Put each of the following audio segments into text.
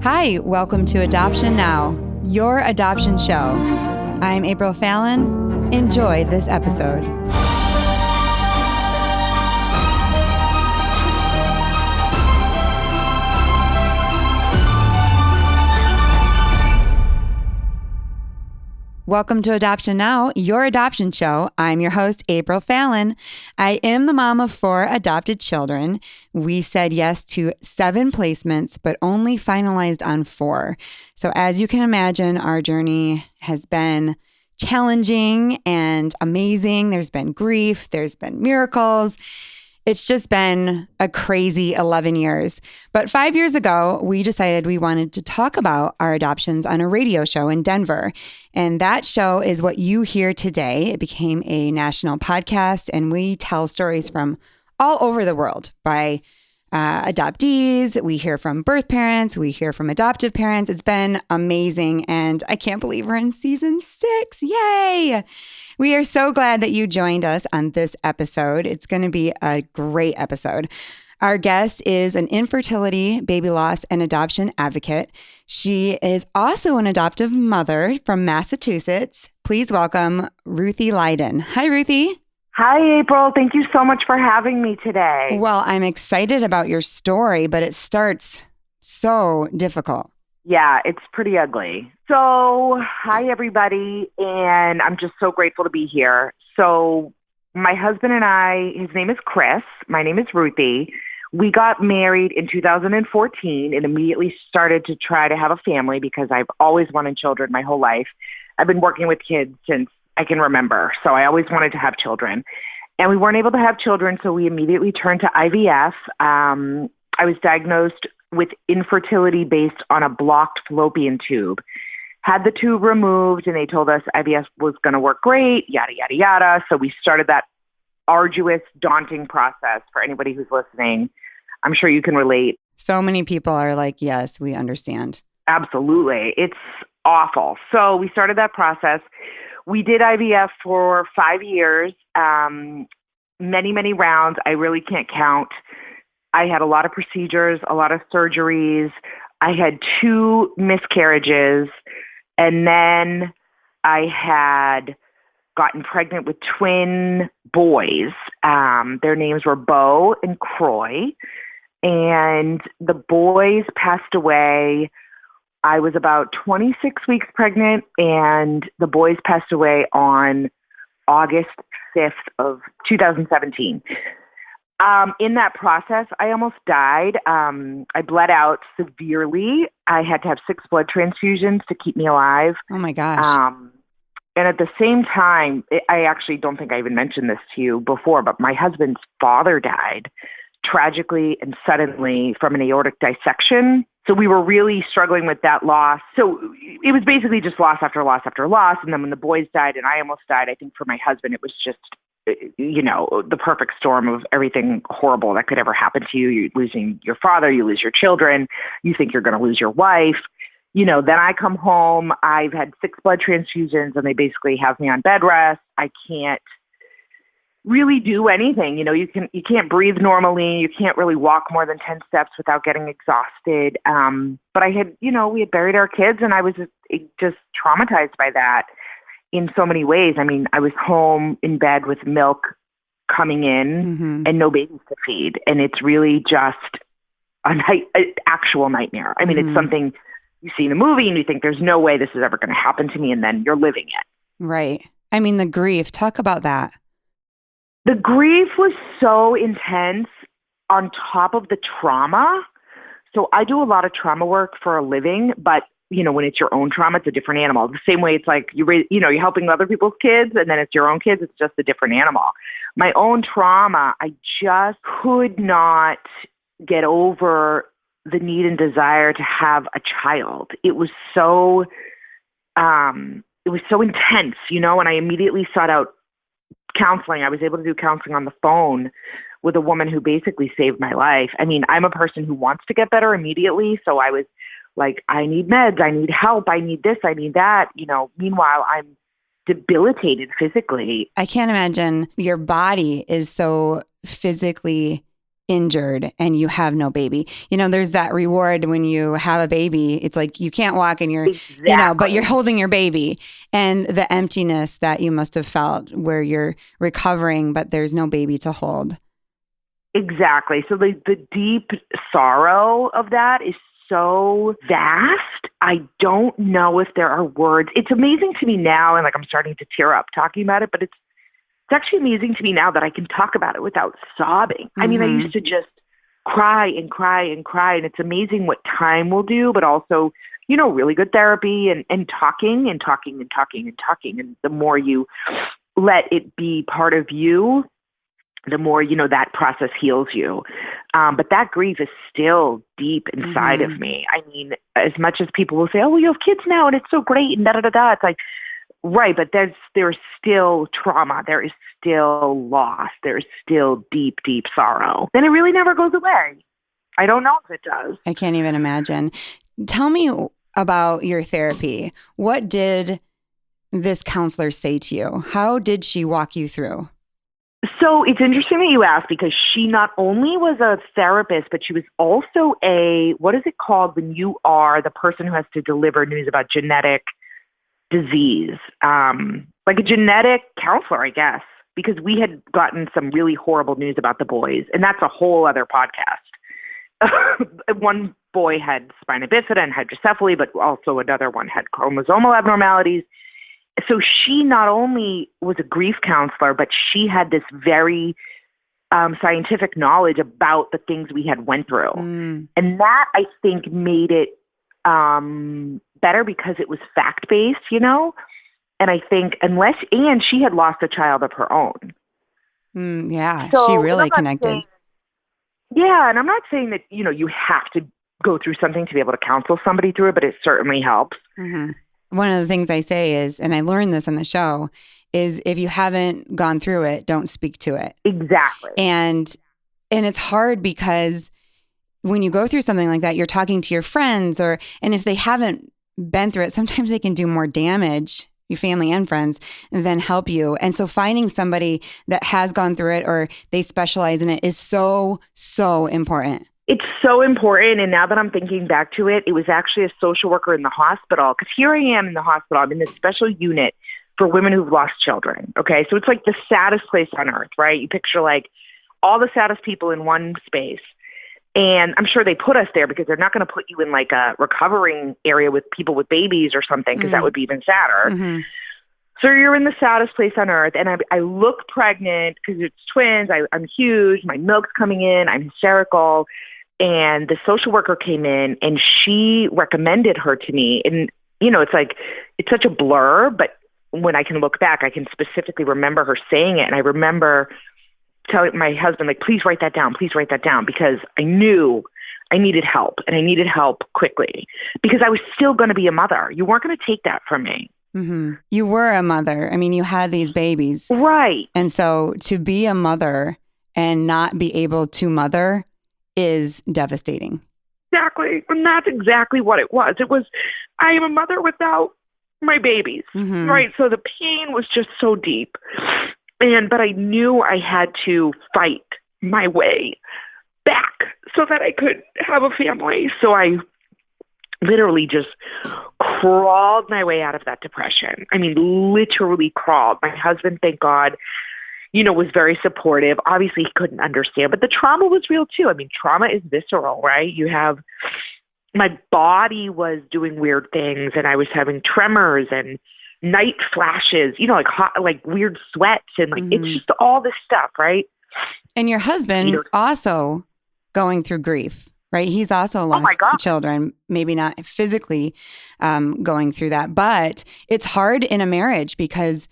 Hi, welcome to Adoption Now, your adoption show. I'm April Fallon. Enjoy this episode. Welcome to Adoption Now, your adoption show. I'm your host, April Fallon. I am the mom of 4 adopted children. We said yes to 7 placements, but only finalized on 4. So as you can imagine, our journey has been challenging and amazing. There's been grief, there's been miracles. It's just been a crazy 11 years. But 5 years ago, we decided we wanted to talk about our adoptions on a radio show in Denver. And that show is what you hear today. It became a national podcast, and we tell stories from all over the world by adoptees. We hear from birth parents. We hear from adoptive parents. It's been amazing. And I can't believe we're in season 6. Yay! We are so glad that you joined us on this episode. It's going to be a great episode. Our guest is an infertility, baby loss, and adoption advocate. She is also an adoptive mother from Massachusetts. Please welcome Ruthie Lydon. Hi, Ruthie. Hi, April. Thank you so much for having me today. Well, I'm excited about your story, but it starts so difficult. Yeah, it's pretty ugly. So, hi, everybody, and I'm just so grateful to be here. So, my husband and I, his name is Chris, my name is Ruthie. We got married in 2014 and immediately started to try to have a family because I've always wanted children my whole life. I've been working with kids since I can remember, so I always wanted to have children. And we weren't able to have children, so we immediately turned to IVF. I was diagnosed with infertility based on a blocked fallopian tube. Had the tube removed, and they told us IVF was going to work great, yada, yada, yada. So we started that arduous, daunting process for anybody who's listening. I'm sure you can relate. So many people are like, yes, we understand. Absolutely. It's awful. So we started that process. We did IVF for 5 years, many, many rounds. I really can't count. I had a lot of procedures, a lot of surgeries. I had 2 miscarriages, and then I had gotten pregnant with twin boys. Their names were Beau and Croy, and the boys passed away. I was about 26 weeks pregnant, and the boys passed away on August 5th of 2017. In that process, I almost died. I bled out severely. I had to have 6 blood transfusions to keep me alive. Oh my gosh. And at the same time, I actually don't think I even mentioned this to you before, but my husband's father died tragically and suddenly from an aortic dissection. So we were really struggling with that loss. So it was basically just loss after loss after loss. And then when the boys died and I almost died, I think for my husband, it was just, the perfect storm of everything horrible that could ever happen to you. You're losing your father, you lose your children, you think you're going to lose your wife. Then I come home, I've had 6 blood transfusions, and they basically have me on bed rest. I can't really do anything. You can't breathe normally. You can't really walk more than 10 steps without getting exhausted. But I had, we had buried our kids, and I was just traumatized by that in so many ways. I mean, I was home in bed with milk coming in and no babies to feed. And it's really just an actual nightmare. I mean, it's something you see in a movie and you think there's no way this is ever going to happen to me. And then you're living it. Right. I mean, the grief, talk about that. The grief was so intense on top of the trauma. So I do a lot of trauma work for a living, but when it's your own trauma, it's a different animal. The same way it's like you're helping other people's kids, and then it's your own kids, it's just a different animal. My own trauma, I just could not get over the need and desire to have a child. It was so intense, and I immediately sought out counseling. I was able to do counseling on the phone with a woman who basically saved my life. I mean, I'm a person who wants to get better immediately. So I was like, I need meds, I need help, I need this, I need that. Meanwhile, I'm debilitated physically. I can't imagine your body is so physically injured and you have no baby. There's that reward when you have a baby. It's like you can't walk and you're, but you're holding your baby, and the emptiness that you must have felt where you're recovering, but there's no baby to hold. Exactly. So the deep sorrow of that is so vast. I don't know if there are words. It's amazing to me now, and like I'm starting to tear up talking about it, but it's actually amazing to me now that I can talk about it without sobbing. I mean, I used to just cry and cry and cry, and it's amazing what time will do, but also, really good therapy and talking and talking and talking and talking. And the more you let it be part of you, the more, that process heals you. But that grief is still deep inside of me. I mean, as much as people will say, oh, well, you have kids now and it's so great and da-da-da-da. It's like, right, but there's still trauma. There is still loss. There's still deep, deep sorrow. And it really never goes away. I don't know if it does. I can't even imagine. Tell me about your therapy. What did this counselor say to you? How did she walk you through? So it's interesting that you asked, because she not only was a therapist, but she was also what is it called when you are the person who has to deliver news about genetic disease? Like a genetic counselor, I guess, because we had gotten some really horrible news about the boys, and that's a whole other podcast. One boy had spina bifida and hydrocephaly, but also another one had chromosomal abnormalities. So she not only was a grief counselor, but she had this very scientific knowledge about the things we had went through. And that, I think, made it better because it was fact-based, And I think and she had lost a child of her own. Yeah, so she really connected. And I'm not saying that, you have to go through something to be able to counsel somebody through it, but it certainly helps. One of the things I say is, and I learned this on the show, is if you haven't gone through it, don't speak to it. Exactly. And it's hard because when you go through something like that, you're talking to your friends and if they haven't been through it, sometimes they can do more damage, your family and friends, than help you. And so finding somebody that has gone through it or they specialize in it is so, so important. It's so important. And now that I'm thinking back to it, it was actually a social worker in the hospital. Because here I am in the hospital. I'm in this special unit for women who've lost children. Okay. So it's like the saddest place on earth, right? You picture like all the saddest people in one space. And I'm sure they put us there because they're not going to put you in like a recovering area with people with babies or something, because that would be even sadder. So you're in the saddest place on earth. And I look pregnant because it's twins. I'm huge. My milk's coming in. I'm hysterical. And the social worker came in and she recommended her to me. And, it's like, it's such a blur, but when I can look back, I can specifically remember her saying it. And I remember telling my husband, like, please write that down, because I knew I needed help, and I needed help quickly because I was still going to be a mother. You weren't going to take that from me. You were a mother. I mean, you had these babies. Right. And so to be a mother and not be able to mother is devastating. Exactly. And that's exactly what it was. It was, I am a mother without my babies. Right. So the pain was just so deep. But I knew I had to fight my way back so that I could have a family. So I literally just crawled my way out of that depression. I mean, literally crawled. My husband, thank God, was very supportive. Obviously, he couldn't understand, but the trauma was real too. I mean, trauma is visceral, right? My body was doing weird things, and I was having tremors and night flashes, like hot, like weird sweats, and like it's just all this stuff, right? And your husband also going through grief, right? He's also lost children, maybe not physically going through that, but it's hard in a marriage because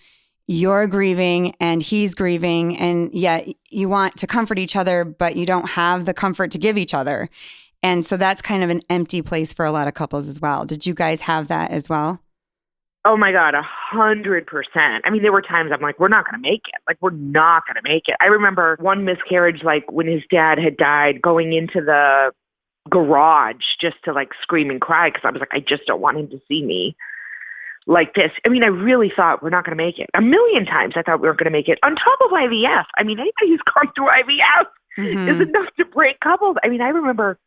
you're grieving and he's grieving, and yet you want to comfort each other, but you don't have the comfort to give each other. And so that's kind of an empty place for a lot of couples as well. Did you guys have that as well? Oh my God, 100%. I mean, there were times I'm like, we're not going to make it. Like, we're not going to make it. I remember one miscarriage, like when his dad had died, going into the garage just to like scream and cry because I was like, I just don't want him to see me like this. I mean, I really thought we're not going to make it. A million times I thought we weren't going to make it. On top of IVF. I mean, anybody who's gone through IVF is enough to break couples. I mean, I remember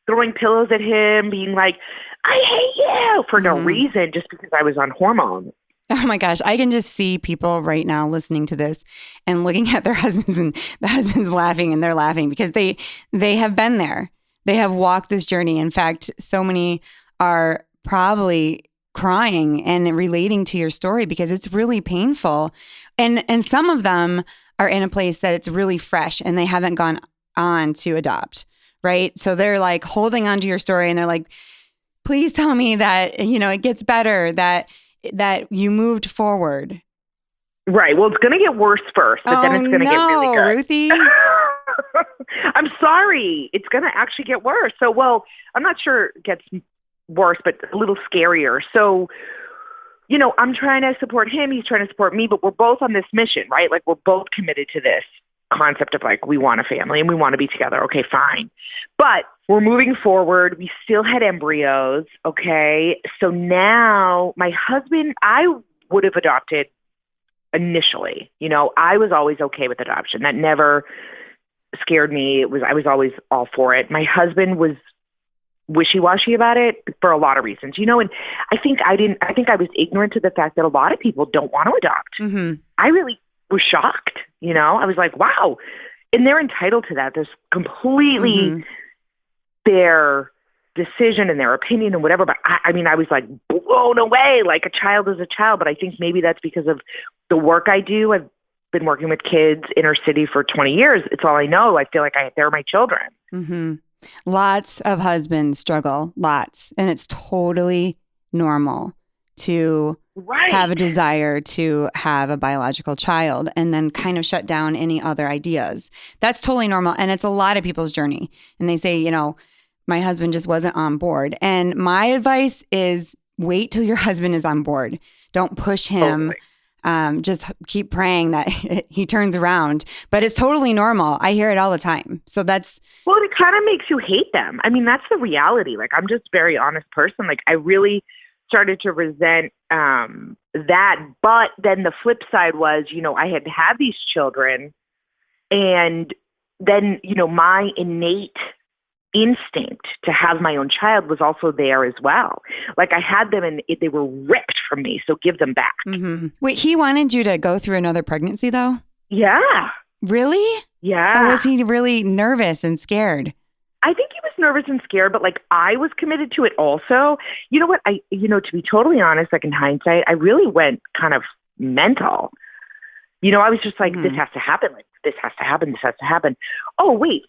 throwing pillows at him, being like, I hate you for no reason, just because I was on hormones. Oh my gosh, I can just see people right now listening to this and looking at their husbands, and the husband's laughing and they're laughing because they have been there. They have walked this journey. In fact, so many are probably crying and relating to your story because it's really painful. And some of them are in a place that it's really fresh and they haven't gone on to adopt, right? So they're like holding on to your story and they're like, please tell me that, it gets better, that you moved forward. Right. Well, it's going to get worse first, but then it's going to get really good. Ruthie. I'm sorry. It's going to actually get worse. So, well, I'm not sure it gets worse, but a little scarier. So, I'm trying to support him. He's trying to support me, but we're both on this mission, right? Like, we're both committed to this concept of like, we want a family and we want to be together. Okay, fine. But we're moving forward. We still had embryos. Okay. So now my husband, I would have adopted initially. I was always okay with adoption. That never scared me. I was always all for it. My husband was wishy-washy about it for a lot of reasons, and I think I was ignorant to the fact that a lot of people don't want to adopt. I really was shocked. I was like, wow. And they're entitled to that. There's completely their decision and their opinion and whatever. But I mean, I was like blown away, like a child is a child. But I think maybe that's because of the work I do. I've been working with kids inner city for 20 years. It's all I know. I feel like they're my children. Lots of husbands struggle, lots. And it's totally normal to have a desire to have a biological child and then kind of shut down any other ideas. That's totally normal. And it's a lot of people's journey. And they say, my husband just wasn't on board. And my advice is wait till your husband is on board. Don't push him. Just keep praying that he turns around. But it's totally normal. I hear it all the time. So well, it kind of makes you hate them. I mean, that's the reality. Like, I'm just a very honest person. Like, I really started to resent that. But then the flip side was, I had had these children, and then, my innate instinct to have my own child was also there as well. Like, I had them and they were ripped from me. So give them back. Wait, he wanted you to go through another pregnancy though? Yeah. Really? Yeah. Or was he really nervous and scared? I think he was nervous and scared, but like, I was committed to it also. You know what? To be totally honest, like in hindsight, I really went kind of mental. I was just like, this has to happen. Like, this has to happen. This has to happen. Oh, wait.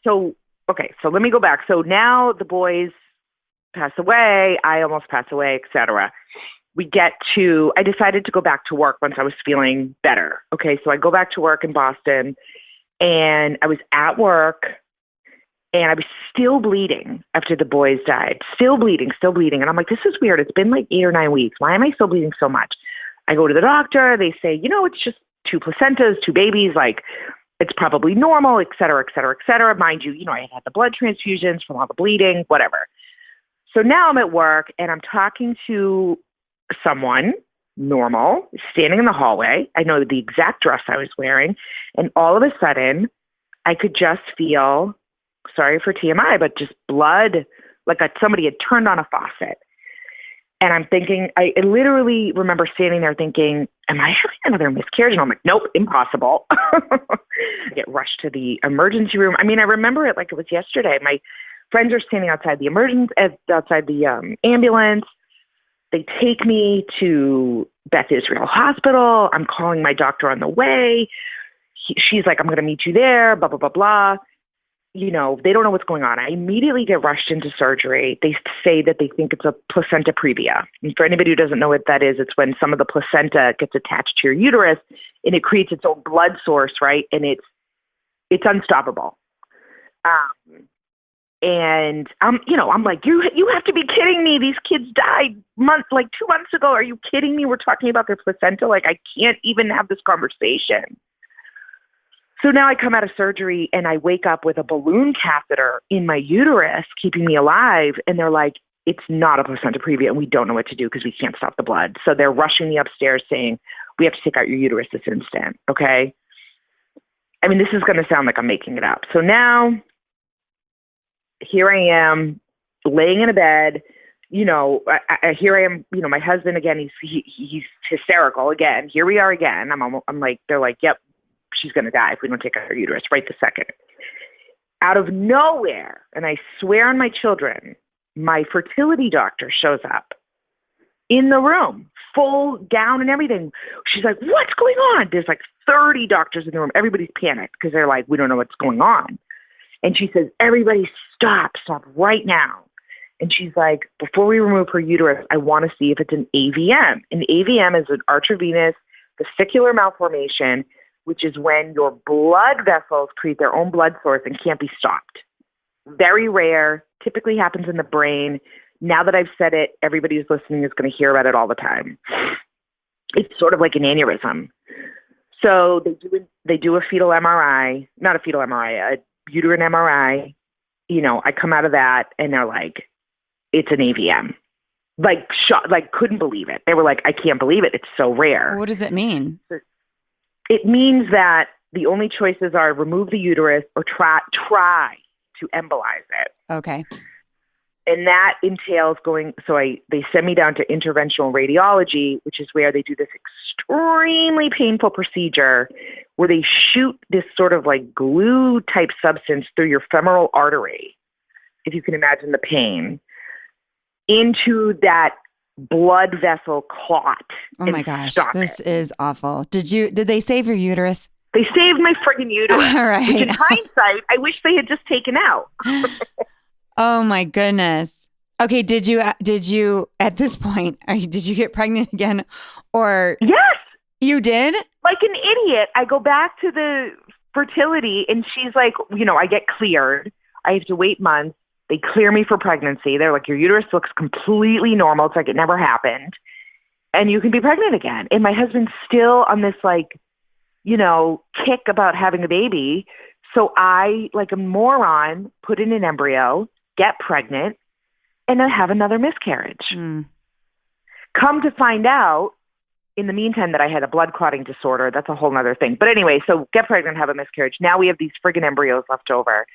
Okay, so let me go back. So now the boys pass away. I almost pass away, etc. I decided to go back to work once I was feeling better. Okay, so I go back to work in Boston, and I was at work, and I was still bleeding after the boys died. Still bleeding. And I'm like, this is weird. It's been like 8 or 9 weeks. Why am I still bleeding so much? I go to the doctor. They say, it's just 2 placentas, 2 babies. Like, it's probably normal, et cetera, et cetera, et cetera. Mind you, I had the blood transfusions from all the bleeding, whatever. So now I'm at work and I'm talking to someone normal, standing in the hallway. I know the exact dress I was wearing. And all of a sudden, I could just feel, sorry for TMI, but just blood, like somebody had turned on a faucet. And I'm thinking, I literally remember standing there thinking, am I having another miscarriage? And I'm like, nope, impossible. I get rushed to the emergency room. I mean, I remember it like it was yesterday. My friends are standing outside the ambulance. They take me to Beth Israel Hospital. I'm calling my doctor on the way. She's like, I'm going to meet you there, blah, blah, blah, blah. They don't know what's going on. I immediately get rushed into surgery. They say that they think it's a placenta previa. And for anybody who doesn't know what that is, it's when some of the placenta gets attached to your uterus and it creates its own blood source, right? And it's unstoppable. And I'm like, you have to be kidding me. These kids died 2 months ago. Are you kidding me? We're talking about their placenta. Like, I can't even have this conversation. So now I come out of surgery and I wake up with a balloon catheter in my uterus, keeping me alive. And they're like, it's not a placenta previa and we don't know what to do because we can't stop the blood. So they're rushing me upstairs saying, we have to take out your uterus this instant. Okay. I mean, this is going to sound like I'm making it up. So now here I am laying in a bed, here I am, my husband again, he's hysterical again. Here we are again. I'm like, they're like, yep, she's going to die if we don't take out her uterus right this second. Out of nowhere, and I swear on my children, my fertility doctor shows up in the room, full gown and everything. She's like, what's going on? There's like 30 doctors in the room. Everybody's panicked because they're like, we don't know what's going on. And she says, everybody stop right now. And she's like, before we remove her uterus, I want to see if it's an AVM. An AVM is an arteriovenous vesicular malformation, which is when your blood vessels create their own blood source and can't be stopped. Very rare, typically happens in the brain. Now that I've said it, everybody who's listening is going to hear about it all the time. It's sort of like an aneurysm. So they do a fetal MRI, not a fetal MRI, a uterine MRI. I come out of that and they're like, it's an AVM. Like, couldn't believe it. They were like, I can't believe it. It's so rare. What does it mean? It means that the only choices are remove the uterus or try to embolize it. Okay. And that entails they send me down to interventional radiology, which is where they do this extremely painful procedure where they shoot this sort of like glue type substance through your femoral artery, if you can imagine the pain, into that blood vessel clot. Oh my gosh, this is awful. Did they save your uterus? They saved my friggin' uterus. All right. Which in hindsight, I wish they had just taken out. Oh my goodness. Okay. Did you at this point, did you get pregnant again or? Yes. You did? Like an idiot. I go back to the fertility and she's like, I get cleared. I have to wait months. They clear me for pregnancy. They're like, your uterus looks completely normal. It's like it never happened. And you can be pregnant again. And my husband's still on this kick about having a baby. So I, like a moron, put in an embryo, get pregnant, and then have another miscarriage. Come to find out, in the meantime, that I had a blood clotting disorder. That's a whole nother thing. But anyway, so get pregnant, have a miscarriage. Now we have these friggin' embryos left over.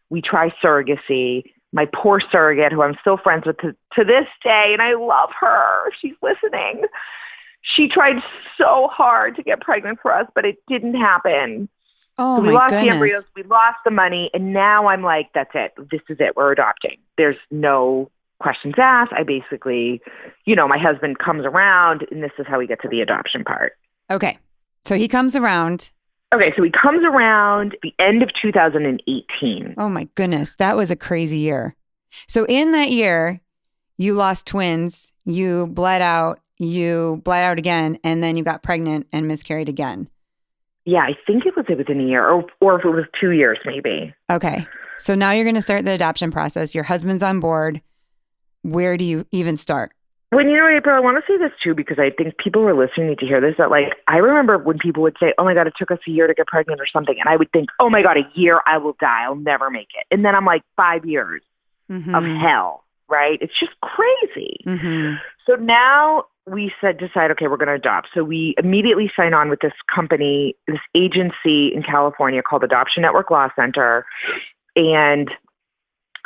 We try surrogacy. My poor surrogate, who I'm still friends with to this day, and I love her. She's listening. She tried so hard to get pregnant for us, but it didn't happen. Oh, so we my lost goodness. the embryos, we lost the money, and now I'm like, that's it. This is it. We're adopting. There's no questions asked. I basically, my husband comes around, and this is how we get to the adoption part. Okay. So he comes around. Okay, so he comes around the end of 2018. Oh my goodness, that was a crazy year. So in that year, you lost twins, you bled out again, and then you got pregnant and miscarried again. Yeah, I think it was within a year, or if it was 2 years, maybe. Okay, so now you're going to start the adoption process. Your husband's on board. Where do you even start? Well, April, I want to say this too, because I think people who are listening need to hear this, that I remember when people would say, oh my God, it took us a year to get pregnant or something. And I would think, oh my God, a year, I will die. I'll never make it. And then I'm like, 5 years of hell, right? It's just crazy. Mm-hmm. So now we decide, okay, we're going to adopt. So we immediately sign on with this company, this agency in California called Adoption Network Law Center. And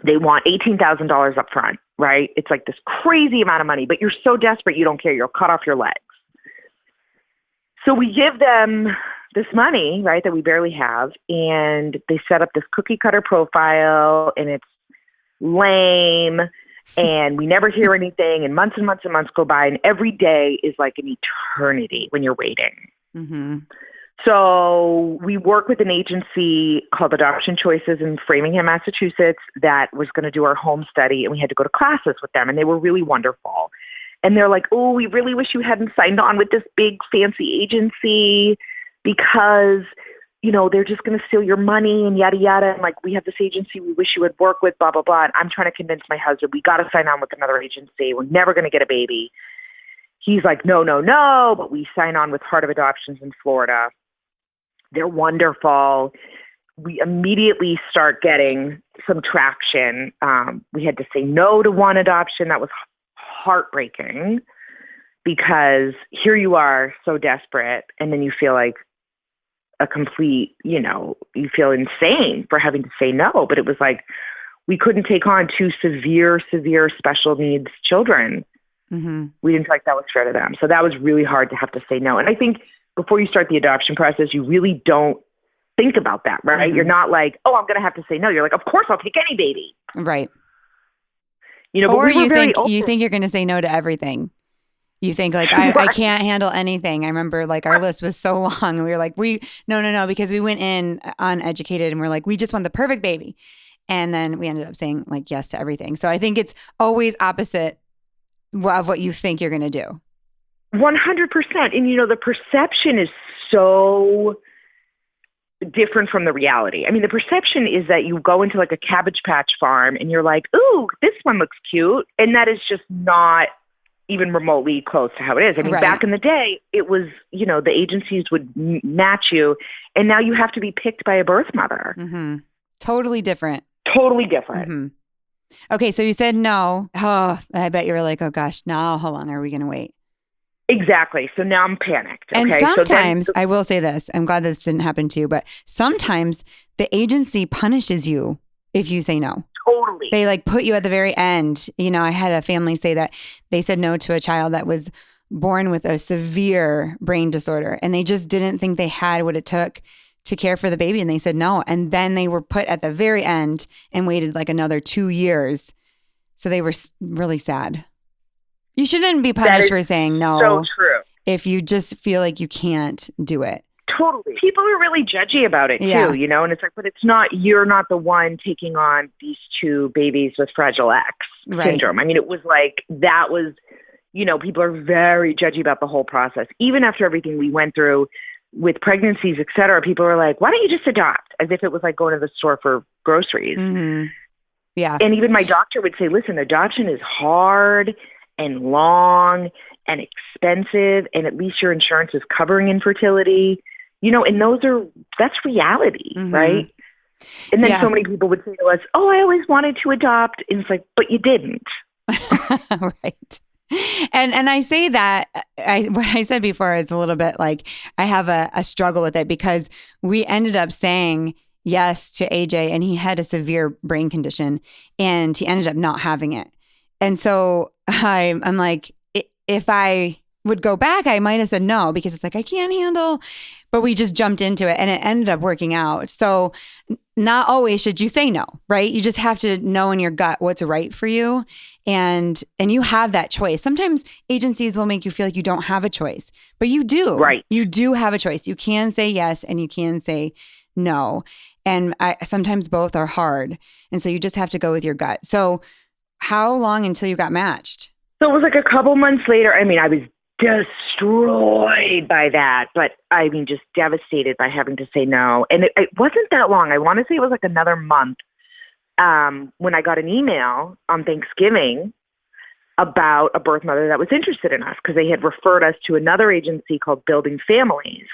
they want $18,000 up front, right? It's like this crazy amount of money, but you're so desperate, you don't care. You'll cut off your legs. So we give them this money, right, that we barely have, and they set up this cookie cutter profile, and it's lame, and we never hear anything, and months and months go by, and every day is like an eternity when you're waiting. Mm-hmm. So we work with an agency called Adoption Choices in Framingham, Massachusetts, that was going to do our home study, and we had to go to classes with them, and they were really wonderful. And they're like, oh, we really wish you hadn't signed on with this big fancy agency because, they're just going to steal your money and yada, yada. And we have this agency we wish you would work with, blah, blah, blah. And I'm trying to convince my husband, we got to sign on with another agency. We're never going to get a baby. He's like, no. But we sign on with Heart of Adoptions in Florida. They're wonderful. We immediately start getting some traction. We had to say no to one adoption. That was heartbreaking because here you are so desperate. And then you feel like, a complete, you feel insane for having to say no. But it was like, we couldn't take on two severe special needs children. Mm-hmm. We didn't feel like that was fair to them. So that was really hard to have to say no. And I think before you start the adoption process, you really don't think about that, right? Mm-hmm. You're not like, oh, I'm going to have to say no. You're like, of course I'll take any baby. Right. But or we were you think you're going to say no to everything. You think like, Right. I can't handle anything. I remember like our list was so long and we were like, no, because we went in uneducated and we're like, we just want the perfect baby. And then we ended up saying like yes to everything. So I think it's always opposite of what you think you're going to do. 100%. And, the perception is so different from the reality. I mean, the perception is that you go into like a Cabbage Patch farm and you're like, ooh, this one looks cute. And that is just not even remotely close to how it is. I mean, Right. Back in the day, it was, the agencies would match you. And now you have to be picked by a birth mother. Mm-hmm. Totally different. Totally different. Mm-hmm. Okay, so you said no. Oh, I bet you were like, oh gosh, now how long are we going to wait? Exactly. So now I'm panicked. And okay? sometimes, I will say this, I'm glad this didn't happen to you, but sometimes the agency punishes you if you say no. Totally. They like put you at the very end. I had a family say that they said no to a child that was born with a severe brain disorder and they just didn't think they had what it took to care for the baby. And they said no. And then they were put at the very end and waited like another 2 years. So they were really sad. You shouldn't be punished for saying no. So true. If you just feel like you can't do it. Totally. People are really judgy about it too, Yeah. And it's like, but you're not the one taking on these two babies with Fragile X syndrome. I mean, it was like, that was, people are very judgy about the whole process. Even after everything we went through with pregnancies, et cetera, people were like, why don't you just adopt? As if it was like going to the store for groceries. Mm-hmm. Yeah. And even my doctor would say, listen, adoption is hard and long and expensive, and at least your insurance is covering infertility, and that's reality, Mm-hmm. right? And then so many people would say to us, oh, I always wanted to adopt. And it's like, but you didn't. Right. And I say that, what I said before is a little bit like, I have a struggle with it because we ended up saying yes to AJ and he had a severe brain condition and he ended up not having it. And so I'm like, if I would go back, I might have said no because it's like, I can't handle, but we just jumped into it and it ended up working out. So not always should you say no, right? You just have to know in your gut what's right for you. And you have that choice. Sometimes agencies will make you feel like you don't have a choice, but you do. Right. You do have a choice. You can say yes and you can say no. And sometimes both are hard. And so you just have to go with your gut. So how long until you got matched? So it was like a couple months later. I mean, I was destroyed by that, but I mean, just devastated by having to say no. And it wasn't that long. I want to say it was like another month when I got an email on Thanksgiving about a birth mother that was interested in us because they had referred us to another agency called Building Families.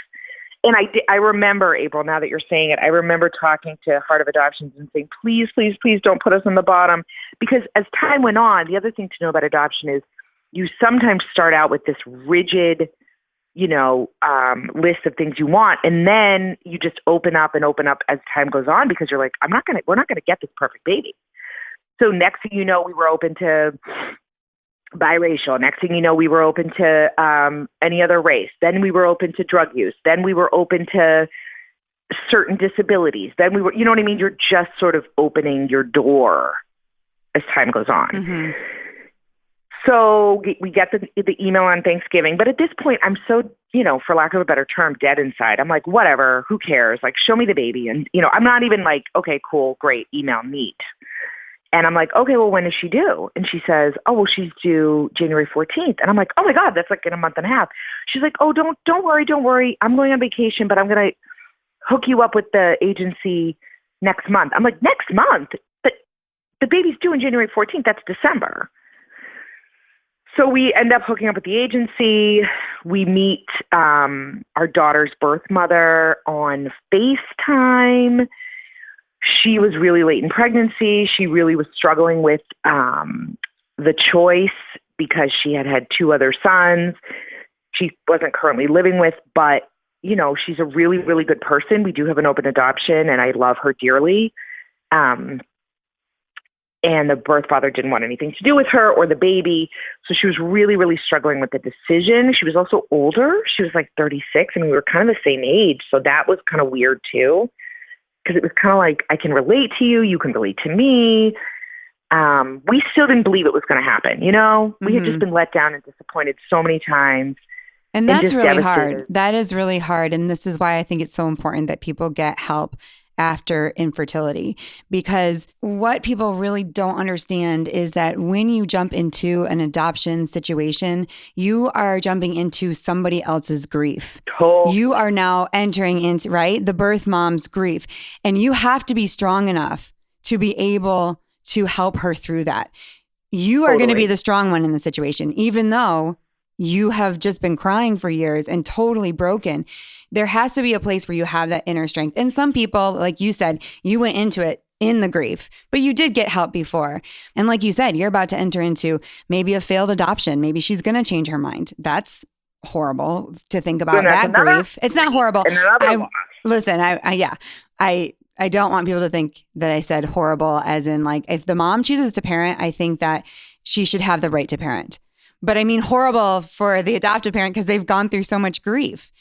And I remember, April, now that you're saying it, I remember talking to Heart of Adoptions and saying, please, please, please don't put us on the bottom. Because as time went on, the other thing to know about adoption is you sometimes start out with this rigid, list of things you want. And then you just open up as time goes on because you're like, we're not going to get this perfect baby. So next thing you know, we were open to biracial. Next thing you know, we were open to any other race. Then we were open to drug use. Then we were open to certain disabilities. Then we were, you know what I mean? You're just sort of opening your door as time goes on. Mm-hmm. So we get the email on Thanksgiving. But at this point, I'm so, for lack of a better term, dead inside. I'm like, whatever, who cares? Like, show me the baby. And, I'm not even like, okay, cool, great, email, neat. And I'm like, okay, well, when is she due? And she says, oh, well, she's due January 14th. And I'm like, oh my God, that's like in a month and a half. She's like, oh, don't worry. I'm going on vacation, but I'm going to hook you up with the agency next month. I'm like, next month? But the baby's due on January 14th. That's December. So we end up hooking up with the agency. We meet our daughter's birth mother on FaceTime. She was really late in pregnancy. She really was struggling with the choice because she had two other sons she wasn't currently living with, but she's a really, really good person. We do have an open adoption, and I love her dearly. And the birth father didn't want anything to do with her or the baby. So she was really, really struggling with the decision. She was also older. She was like 36, and we were kind of the same age. So that was kind of weird too, because it was kind of like, I can relate to you. You can relate to me. We still didn't believe it was going to happen. We had just been let down and disappointed so many times. And that's really hard. That is really hard. And this is why I think it's so important that people get help after infertility, because what people really don't understand is that when you jump into an adoption situation, you are jumping into somebody else's grief. Totally. You are now entering into, right, the birth mom's grief. And you have to be strong enough to be able to help her through that. You are going to be the strong one in the situation, even though you have just been crying for years and totally broken. There has to be a place where you have that inner strength. And some people, like you said, you went into it in the grief, but you did get help before. And like you said, you're about to enter into maybe a failed adoption. Maybe she's going to change her mind. That's horrible to think about, that grief. It's not horrible. Listen, I don't want people to think that I said horrible as in like, if the mom chooses to parent, I think that she should have the right to parent. But I mean horrible for the adoptive parent because they've gone through so much grief.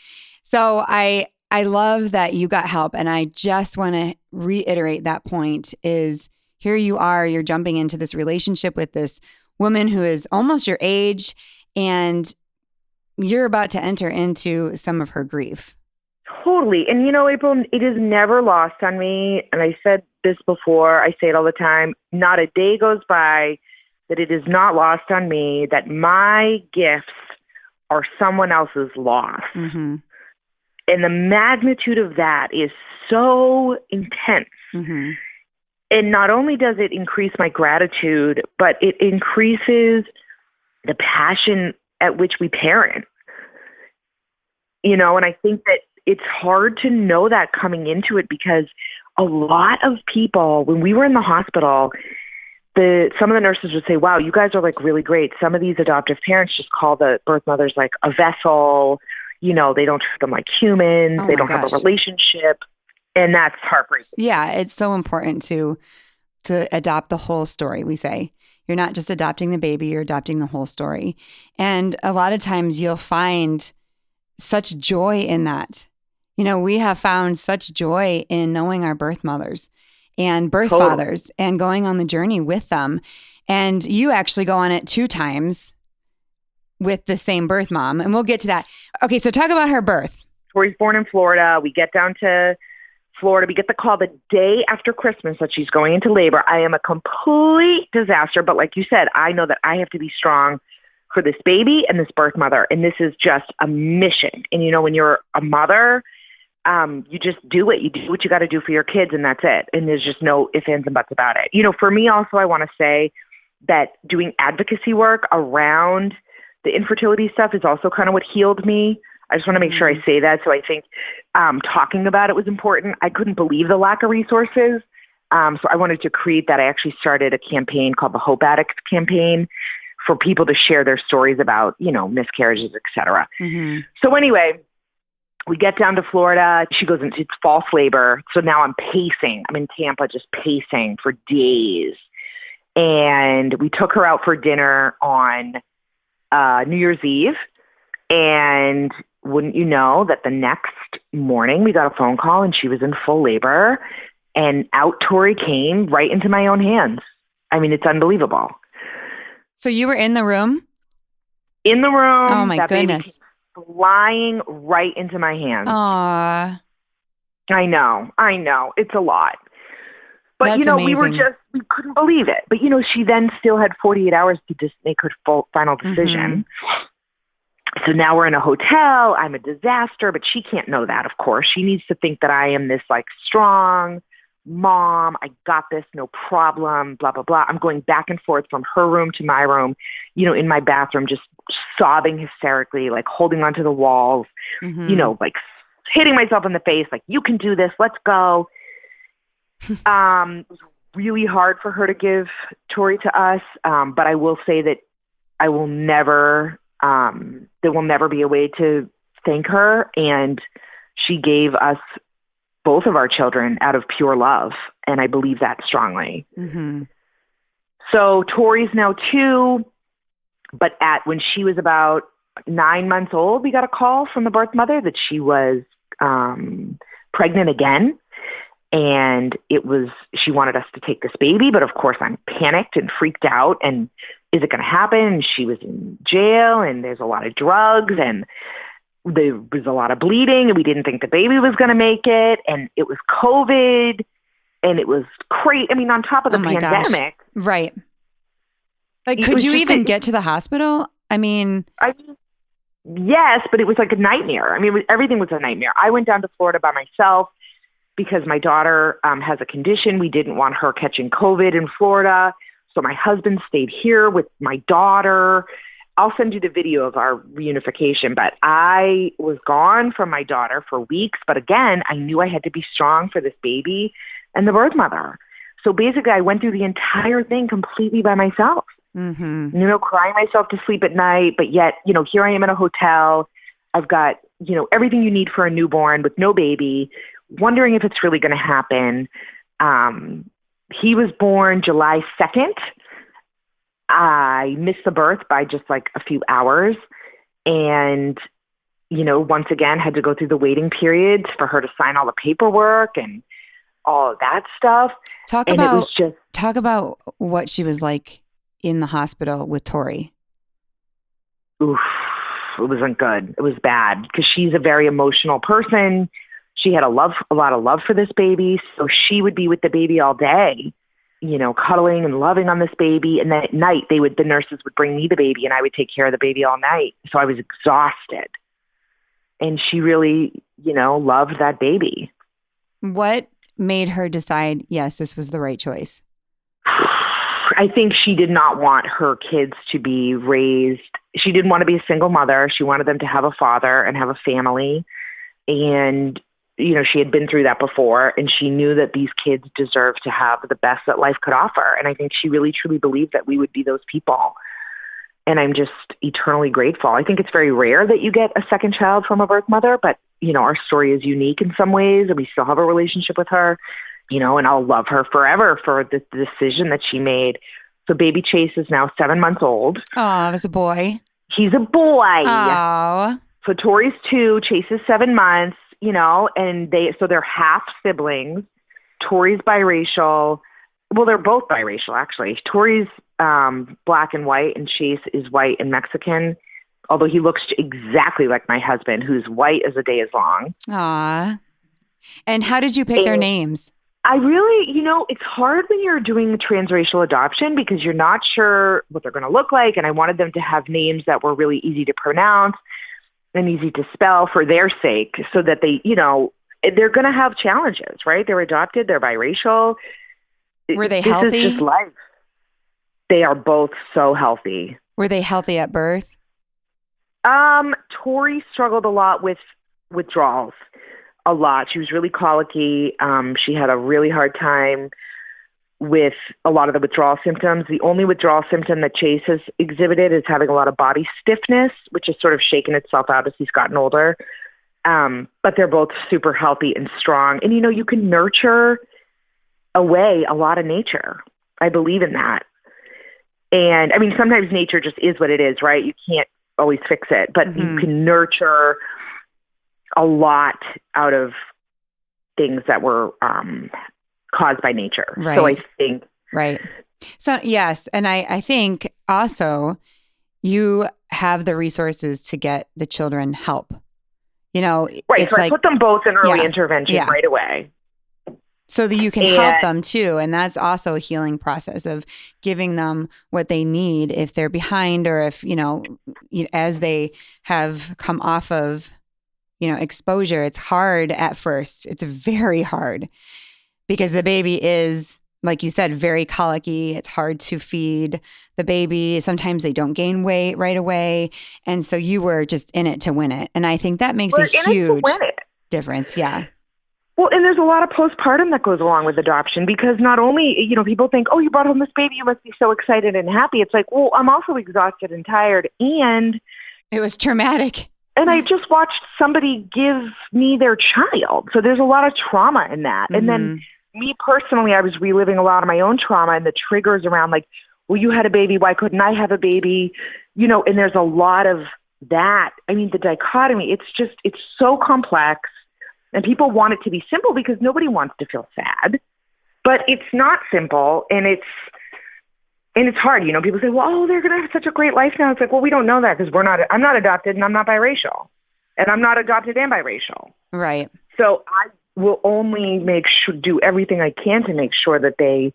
So I love that you got help. And I just want to reiterate that point is here you are, you're jumping into this relationship with this woman who is almost your age, and you're about to enter into some of her grief. Totally. And April, it is never lost on me. And I said this before, I say it all the time. Not a day goes by that it is not lost on me that my gifts are someone else's loss. Mm-hmm. And the magnitude of that is so intense. Mm-hmm. And not only does it increase my gratitude, but it increases the passion at which we parent. And I think that it's hard to know that coming into it, because a lot of people, when we were in the hospital, some of the nurses would say, wow, you guys are like really great. Some of these adoptive parents just call the birth mothers like a vessel. They don't treat them like humans. They don't have a relationship. And that's heartbreaking. Yeah, it's so important to adopt the whole story, we say. You're not just adopting the baby, you're adopting the whole story. And a lot of times you'll find such joy in that. We have found such joy in knowing our birth mothers and birth fathers and going on the journey with them. And you actually go on it 2 times with the same birth mom. And we'll get to that. Okay, so talk about her birth. Tori's born in Florida. We get down to Florida. We get the call the day after Christmas that she's going into labor. I am a complete disaster. But like you said, I know that I have to be strong for this baby and this birth mother. And this is just a mission. And when you're a mother, you just do it. You do what you got to do for your kids, and that's it. And there's just no ifs, ands, and buts about it. For me also, I want to say that doing advocacy work around the infertility stuff is also kind of what healed me. I just want to make sure I say that. So I think talking about it was important. I couldn't believe the lack of resources. So I wanted to create that. I actually started a campaign called the Hope Addict campaign for people to share their stories about, miscarriages, et cetera. Mm-hmm. So anyway, we get down to Florida. She goes into false labor. So now I'm pacing. I'm in Tampa, just pacing for days. And we took her out for dinner on New Year's Eve. And wouldn't you know that the next morning we got a phone call and she was in full labor, and out Tori came right into my own hands. I mean, it's unbelievable. So you were in the room? In the room. Oh my goodness. Flying right into my hands. Aww. I know. It's a lot. But, That's amazing. We couldn't believe it. But, she then still had 48 hours to just make her final decision. Mm-hmm. So now we're in a hotel. I'm a disaster, but she can't know that, of course. She needs to think that I am this like strong mom. I got this, no problem, blah, blah, blah. I'm going back and forth from her room to my room, in my bathroom, just sobbing hysterically, like holding onto the walls, like hitting myself in the face, like, you can do this, let's go. It was really hard for her to give Tori to us. But I will say that I will never, there will never be a way to thank her. And she gave us both of our children out of pure love. And I believe that strongly. Mm-hmm. So Tori's now 2, but when she was about 9 months old, we got a call from the birth mother that she was pregnant again. And she wanted us to take this baby, but of course I'm panicked and freaked out. And is it going to happen? And she was in jail, and there's a lot of drugs, and there was a lot of bleeding, and we didn't think the baby was going to make it. And it was COVID, and it was crazy. I mean, on top of the pandemic. Gosh. Right. Like, could you even get to the hospital? I mean, yes, but it was like a nightmare. I mean, everything was a nightmare. I went down to Florida by myself because my daughter has a condition. We didn't want her catching COVID in Florida. So my husband stayed here with my daughter. I'll send you the video of our reunification, but I was gone from my daughter for weeks. But again, I knew I had to be strong for this baby and the birth mother. So basically, I went through the entire thing completely by myself. Mm-hmm. Crying myself to sleep at night, but yet, here I am in a hotel. I've got, everything you need for a newborn with no baby, wondering if it's really going to happen. He was born July 2nd. I missed the birth by just like a few hours. And, once again, had to go through the waiting period for her to sign all the paperwork and all of that stuff. Talk about what she was like in the hospital with Tori. Oof, it wasn't good. It was bad because she's a very emotional person. She had a lot of love for this baby. So she would be with the baby all day, cuddling and loving on this baby. And then at night, the nurses would bring me the baby and I would take care of the baby all night. So I was exhausted. And she really, loved that baby. What made her decide, yes, this was the right choice? I think she did not want her kids to be raised. She didn't want to be a single mother. She wanted them to have a father and have a family. And, she had been through that before, and she knew that these kids deserved to have the best that life could offer. And I think she really, truly believed that we would be those people. And I'm just eternally grateful. I think it's very rare that you get a second child from a birth mother, but, our story is unique in some ways, and we still have a relationship with her. And I'll love her forever for the decision that she made. So baby Chase is now 7 months old. Oh, it was a boy. He's a boy. Oh. So Tori's 2, Chase is 7 months, and they're half siblings. Tori's biracial. Well, they're both biracial, actually. Tori's black and white, and Chase is white and Mexican, although he looks exactly like my husband, who's white as the day is long. Aw. And how did you pick their names? I really, it's hard when you're doing transracial adoption because you're not sure what they're going to look like. And I wanted them to have names that were really easy to pronounce and easy to spell for their sake so that they, they're going to have challenges, right? They're adopted. They're biracial. Were they healthy? This is just life. They are both so healthy. Were they healthy at birth? Tori struggled a lot with withdrawals. A lot. She was really colicky. She had a really hard time with a lot of the withdrawal symptoms. The only withdrawal symptom that Chase has exhibited is having a lot of body stiffness, which has sort of shaken itself out as he's gotten older. But they're both super healthy and strong. And, you can nurture away a lot of nature. I believe in that. And I mean, sometimes nature just is what it is, right? You can't always fix it, but you can nurture a lot out of things that were caused by nature. Right. So I think. Right. So, yes. And I think also you have the resources to get the children help. Right. So I put them both in early intervention right away. So that you can help them too. And that's also a healing process of giving them what they need if they're behind or if, as they have come off of exposure. It's hard at first. It's very hard because the baby is, like you said, very colicky. It's hard to feed the baby. Sometimes they don't gain weight right away. And so you were just in it to win it. And I think that makes a huge difference. Yeah. Well, and there's a lot of postpartum that goes along with adoption because not only, people think, oh, you brought home this baby, you must be so excited and happy. It's like, well, I'm also exhausted and tired. And it was traumatic. And I just watched somebody give me their child. So there's a lot of trauma in that. And then me personally, I was reliving a lot of my own trauma and the triggers around like, well, you had a baby. Why couldn't I have a baby? You know, and there's a lot of that. I mean, the dichotomy, it's so complex, and people want it to be simple because nobody wants to feel sad, but it's not simple. And it's hard. You know, people say, well, oh, they're going to have such a great life now. It's like, well, we don't know that because I'm not adopted and I'm not biracial, and I'm not adopted and biracial. Right. So I will only do everything I can to make sure that they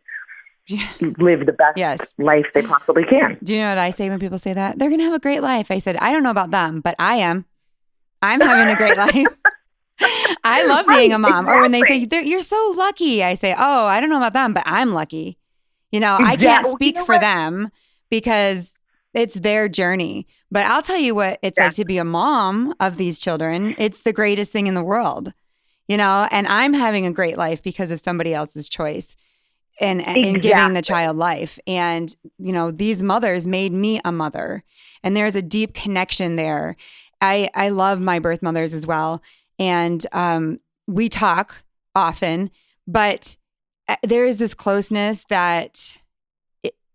live the best life they possibly can. Do you know what I say when people say that? They're going to have a great life. I said, I don't know about them, but I am. I'm having a great life. I love being a mom. Exactly. Or when they say, you're so lucky, I say, oh, I don't know about them, but I'm lucky. You know, I can't speak for them because it's their journey. But I'll tell you what it's like to be a mom of these children. It's the greatest thing in the world, you know, and I'm having a great life because of somebody else's choice and giving the child life. And, you know, these mothers made me a mother, and there's a deep connection there. I love my birth mothers as well. And we talk often, but there is this closeness that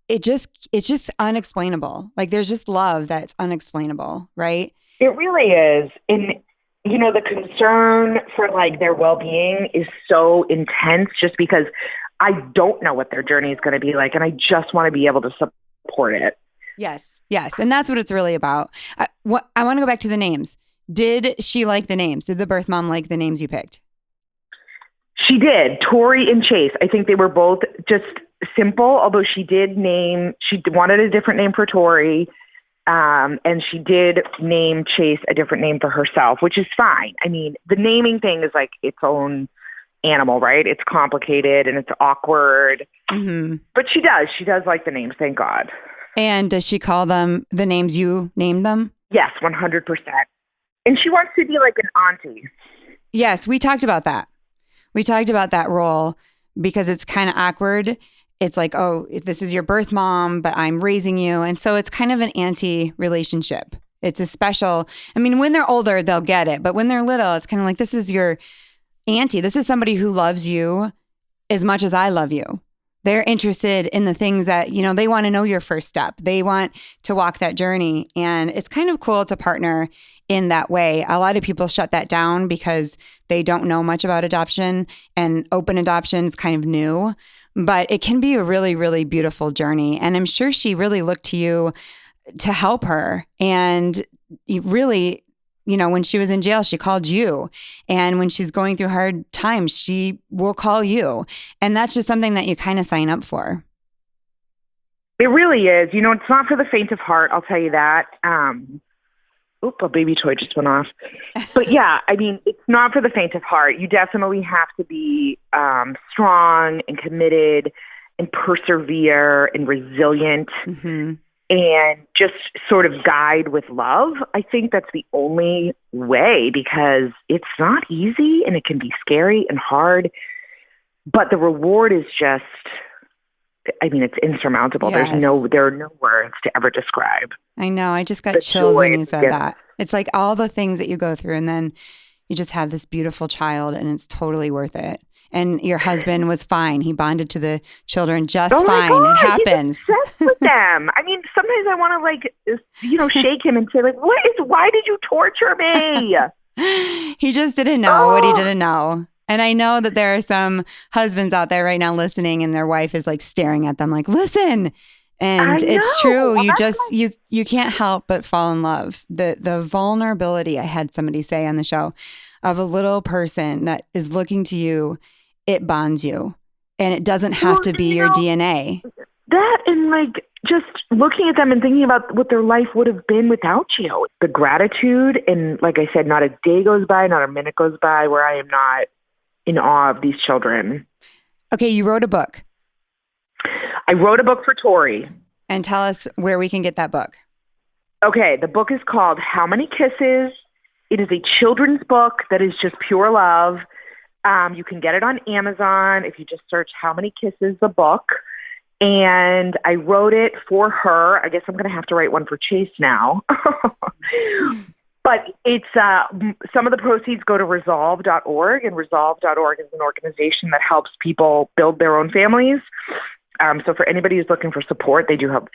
it's just unexplainable. Like there's just love that's unexplainable, right? It really is. And, you know, the concern for like their well-being is so intense just because I don't know what their journey is going to be like. And I just want to be able to support it. Yes. Yes. And that's what it's really about. I want to go back to the names. Did she like the names? Did the birth mom like the names you picked? She did. Tori and Chase. I think they were both just simple, although she wanted a different name for Tori. And she did name Chase a different name for herself, which is fine. I mean, the naming thing is like its own animal, right? It's complicated and it's awkward. Mm-hmm. But she does like the names, thank God. And does she call them the names you named them? Yes, 100%. And she wants to be like an auntie. Yes, we talked about that. We talked about that role because it's kind of awkward. It's like, oh, this is your birth mom, but I'm raising you. And so it's kind of an auntie relationship. It's a special, I mean, when they're older, they'll get it. But when they're little, it's kind of like, this is your auntie. This is somebody who loves you as much as I love you. They're interested in the things that, you know, they want to know your first step. They want to walk that journey. And it's kind of cool to partner in that way. A lot of people shut that down because they don't know much about adoption, and open adoption is kind of new, but it can be a really, really beautiful journey. And I'm sure she really looked to you to help her. And really, you know, when she was in jail, she called you. And when she's going through hard times, she will call you. And that's just something that you kind of sign up for. It really is. You know, it's not for the faint of heart. I'll tell you that. A baby toy just went off. But yeah, I mean, it's not for the faint of heart. You definitely have to be strong and committed and persevere and resilient. Mm-hmm. And just sort of guide with love. I think that's the only way, because it's not easy and it can be scary and hard. But the reward is just, I mean, it's insurmountable. Yes. There are no words to ever describe. I know. I just got chills when you said that. It's like all the things that you go through, and then you just have this beautiful child, and it's totally worth it. And your husband was fine. He bonded to the children just fine. God, it happens. He's obsessed with them. I mean, sometimes I want to shake him and say like, why did you torture me? He just didn't know what he didn't know. And I know that there are some husbands out there right now listening, and their wife is like staring at them like, listen. And it's true. Well, you can't help but fall in love. The vulnerability, I had somebody say on the show, of a little person that is looking to you, it bonds you. And it doesn't have to be your DNA. That, and like just looking at them and thinking about what their life would have been without you. The gratitude, and like I said, not a day goes by, not a minute goes by where I am not in awe of these children. Okay, you wrote a book. I wrote a book for Tori. And tell us where we can get that book. Okay, the book is called How Many Kisses? It is a children's book that is just pure love. You can get it on Amazon if you just search How Many Kisses, the book. And I wrote it for her. I guess I'm going to have to write one for Chase now. But It's some of the proceeds go to resolve.org, and resolve.org is an organization that helps people build their own families. So for anybody who's looking for support, they do have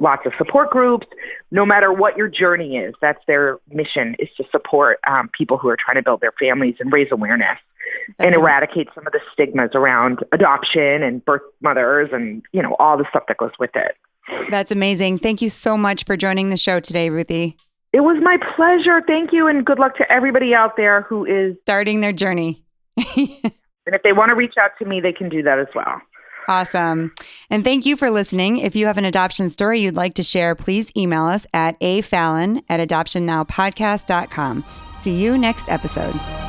lots of support groups. No matter what your journey is, that's their mission, is to support people who are trying to build their families and raise awareness and eradicate some of the stigmas around adoption and birth mothers and, all the stuff that goes with it. That's amazing. Thank you so much for joining the show today, Ruthie. It was my pleasure. Thank you. And good luck to everybody out there who is starting their journey. And if they want to reach out to me, they can do that as well. Awesome. And thank you for listening. If you have an adoption story you'd like to share, please email us at afallon@adoptionnowpodcast.com. See you next episode.